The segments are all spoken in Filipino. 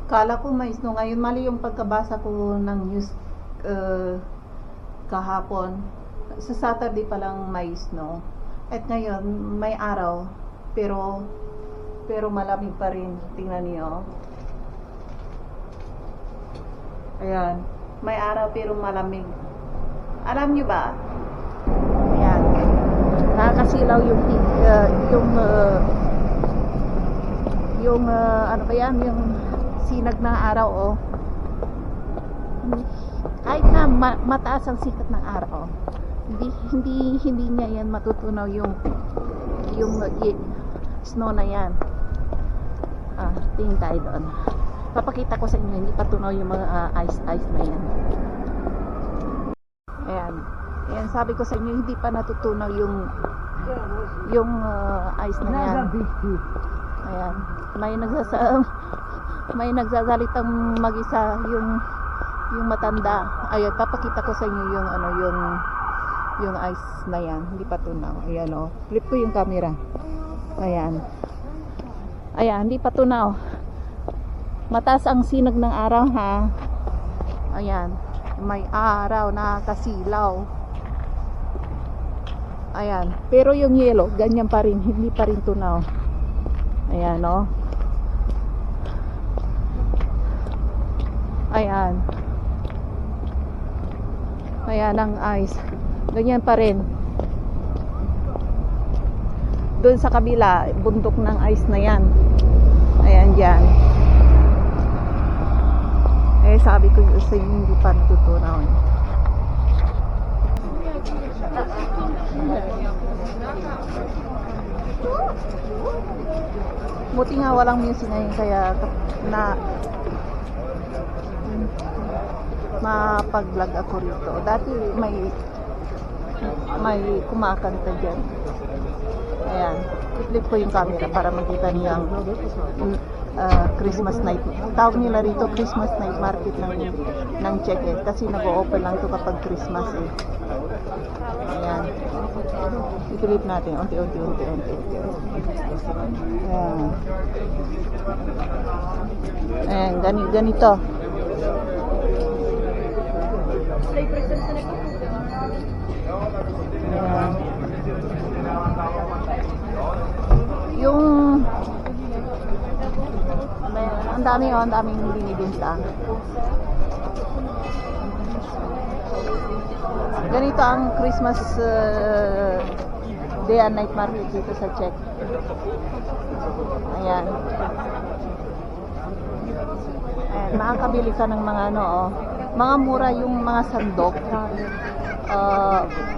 Kala ko may snow ngayon. Mali yung pagkabasa ko ng news kahapon. Sa Saturday pa lang may snow. At ngayon, may araw. Pero malamig pa rin. Tingnan niyo. Ayan. May araw pero malamig. Alam niyo ba? Ayan. Nakakasilaw yung ano ba yan? Yung sinag na araw, oh. Kahit na mataas ang sikat ng araw, hindi niya yan matutunaw yung snow na yan. Tingin tayo doon. Papakita ko sa inyo, hindi patunaw yung mga ice na yan. Ayan, sabi ko sa inyo, hindi pa natutunaw yung ice na yan. Ayan, may nagsasalitang mag-isa yung matanda. Ayan, papakita ko sa inyo yung ice na yan, hindi pa tunaw. Ayan, oh. Flip ko yung camera. Ayan, hindi pa tunaw. Mataas ang sinag ng araw, ha. Ayan, may araw, nakakasilaw. Ayan, pero yung yellow ganyan pa rin, hindi pa rin tunaw. Ayan, oh. Ayan ang ice, ganyan pa rin. Doon sa kabila, bundok ng ice na yan. Ayan dyan. Sabi ko sa inyo, hindi pa natutunaw. Buti nga walang music ngayon, kaya mapag-vlog ako rito. Dati may kumakanta dyan. Ayan, i-flip ko yung camera para makita niyo ang Christmas night. Tawag nila rito Christmas night market ng Cheque, kasi nag-o-open lang ito kapag Christmas, eh. Ayan, i-flip natin unti-unti. Ayan, ganito. Ayan. Yung ang daming binibenta. Ganito ang Christmas day and night market dito sa Czech. Ayan, makakabili ka ng mga mga mura yung mga sandok,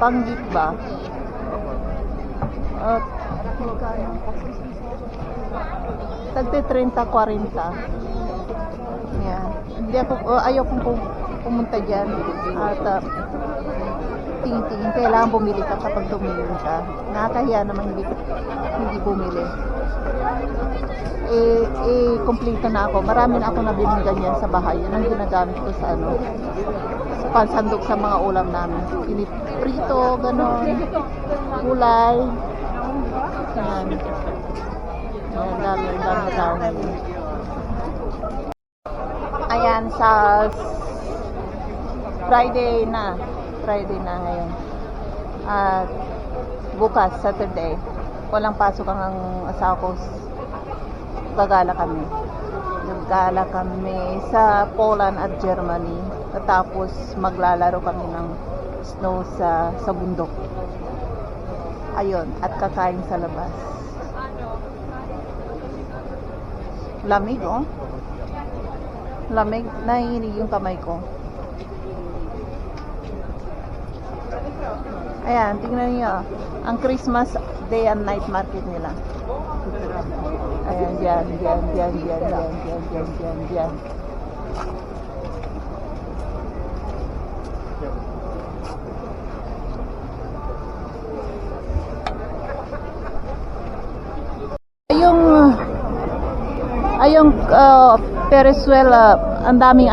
panggit ba, tagte 30-40. Ayan, hindi ako, ayaw kong pumunta dyan at tingin, kailangan bumili ka kapag tumingin ka. Nakakahiya naman hindi bumili. Kompleto na ako. Marami na ako nabiling ganyan sa bahay. Yan ang ginagamit ko sa sa pansandok sa mga ulam namin. Prito, ganon, gulay. Yan. Dami tao ngayon. Ayan, sa Friday na ngayon. At bukas, Saturday, walang pasok ang asawa ko. Gagala kami sa Poland at Germany. At tapos maglalaro kami ng snow sa bundok. Ayun, at kakain sa labas. Lamig, oh. Lamig, nahihinig yung kamay ko. Ayan, tingnan niyo ang Christmas day and night market nila. Ayan, dyan. Ayong Perezuel, ang daming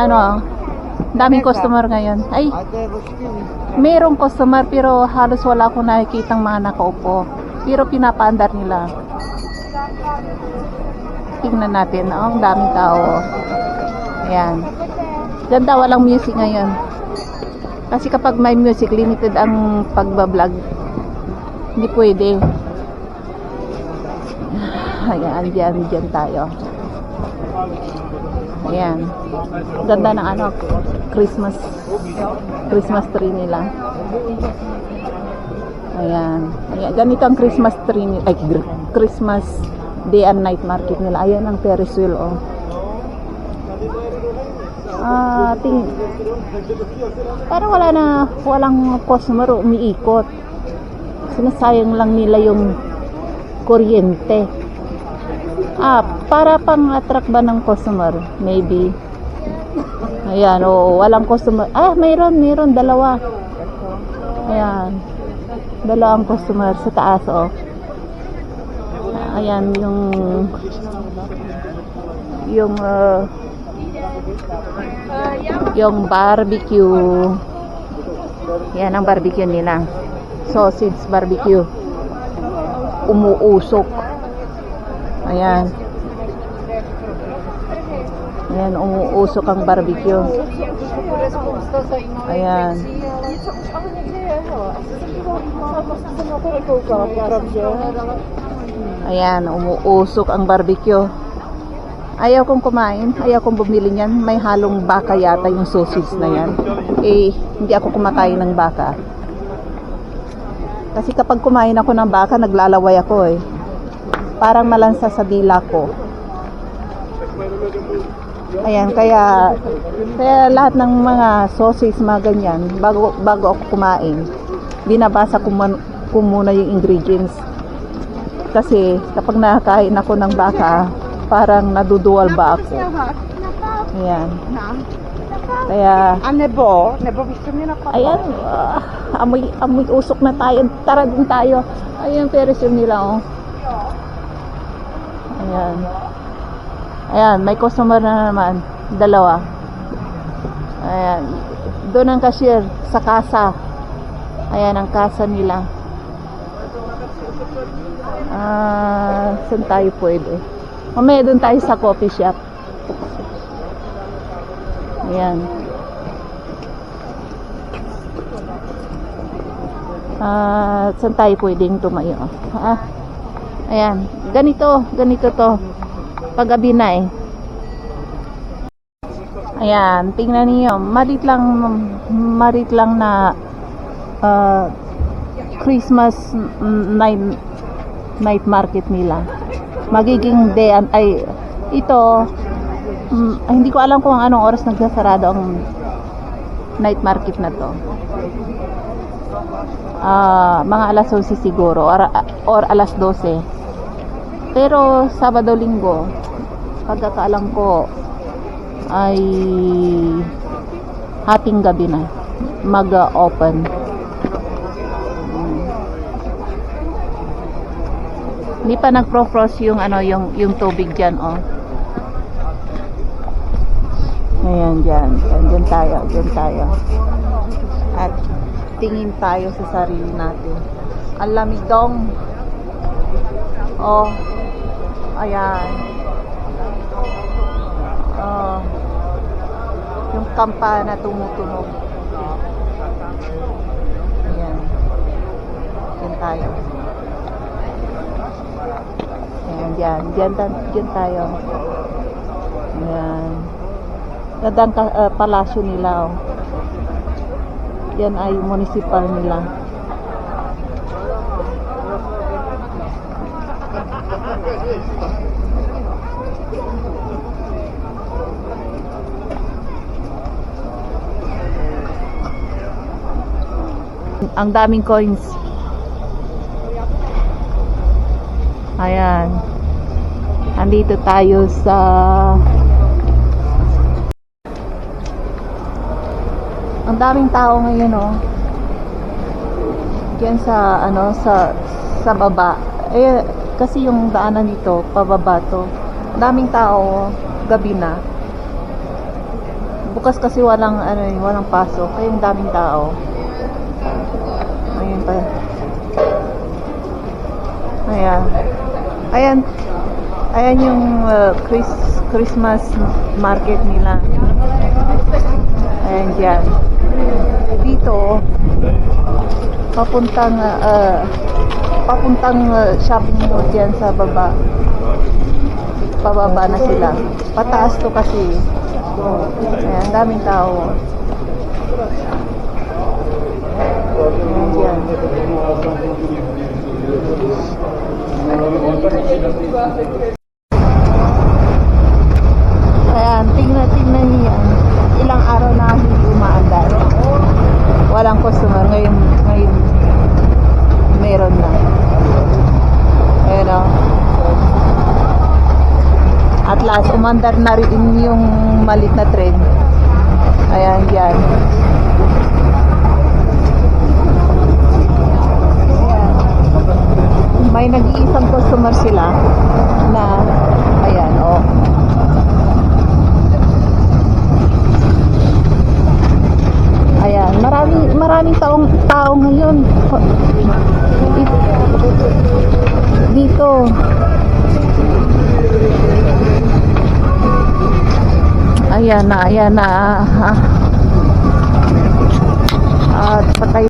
customer ngayon. Ay, mayroong customer pero halos wala akong nakikitang mga nakaupo. Pero pinapaandar nila. tingnan natin. Oh, ang daming tao. Ayan. Ganda, walang music ngayon. Kasi kapag may music, limited ang pagbablog. Hindi pwede. Ayan, dyan tayo. Ayan. Ganda ng ano, Christmas tree nila. Ayan. Ayan. Ganito ang Christmas tree nila. Ay, Christmas day and night market nila. Ayan ang Ferris wheel, oh. Parang walang customer, umiikot. Sinasayang lang nila yung kuryente. Para pang attract ba ng customer? Maybe. Ayan, walang customer. Mayroon, dalawa. Ayan. Dalawang customer sa taas, oh. Ayan, yung barbecue. Yan ang barbecue nila. Sausage barbecue. Umuusok. Ayan. Ayan, umuusok ang barbecue. Ayan. Ayan, umuusok ang barbecue. Ayaw kong kumain, ayaw kong bumili niyan. May halong baka yata yung sausage na yan. Hindi ako kumakain ng baka. Kasi kapag kumain ako ng baka, naglalaway ako eh. Parang malansa sa dila ko. Ayan, kaya lahat ng mga sausage, mga ganyan, bago ako kumain, binabasa ko muna yung ingredients. Kasi kapag nakakain ako ng baka, parang naduduwal ba ako. Ayan. Kaya ayan, amoy usok na tayo. Tara din tayo. Ayan, Ferris wheel nila, oh. Ayan. Ayan, may customer na naman. Dalawa. Ayan. Doon ang cashier sa kasa. Ayan ang kasa nila. Saan tayo pwede? Mamaya doon tayo sa coffee shop. Ayan. Saan tayo pwedeng tumayo? Ayan. Ganito to. Paggabi na eh. Ayan. Tingnan niyo. Marit lang na Christmas night market nila. Magiging day and ito hindi ko alam kung anong oras nagsasarado ang night market na to. Mga alas 11 siguro or alas 12. Pero Sabado Linggo, pagkakaalam ko ay hating gabi na mag-open. Hindi pa nagpro-frost yung tubig diyan, oh. Ayan, dyan tayo. At tingin tayo sa sarili natin. Ang lamig dong. Oh. Ayan. Oh. Yung kampana tumutunog. Ayan. Dyan tayo. Ayan, dyan tayo. Ayan. Gandang palasyo nila, oh. Yan ay municipal nila. Ang daming coins. Ayan. Andito tayo sa ang daming tao ngayon, oh. Diyan sa baba. Kasi yung daanan dito pababa to. Daming tao, gabi na. Bukas kasi walang pasok, kaya yung daming tao. Ayun pa. Ayan. Ayan yung Christmas market nila. Ayan dyan. Dito, papuntang shopping mall dyan sa baba. Pababa na sila. Pataas to kasi. Ayan, daming tao. Ayan dyan. Ayan, tingnan niyo yan. Ilang araw na hindi umaandar. Walang customer. Ngayon meron na. Ayan o. At last, umandar na rin yung malit na train. Ayan, yan. Ayan. May nag-iisang customer sila na, ayan, o. Ayan, maraming tao ngayon. Dito. Ayan na. At patay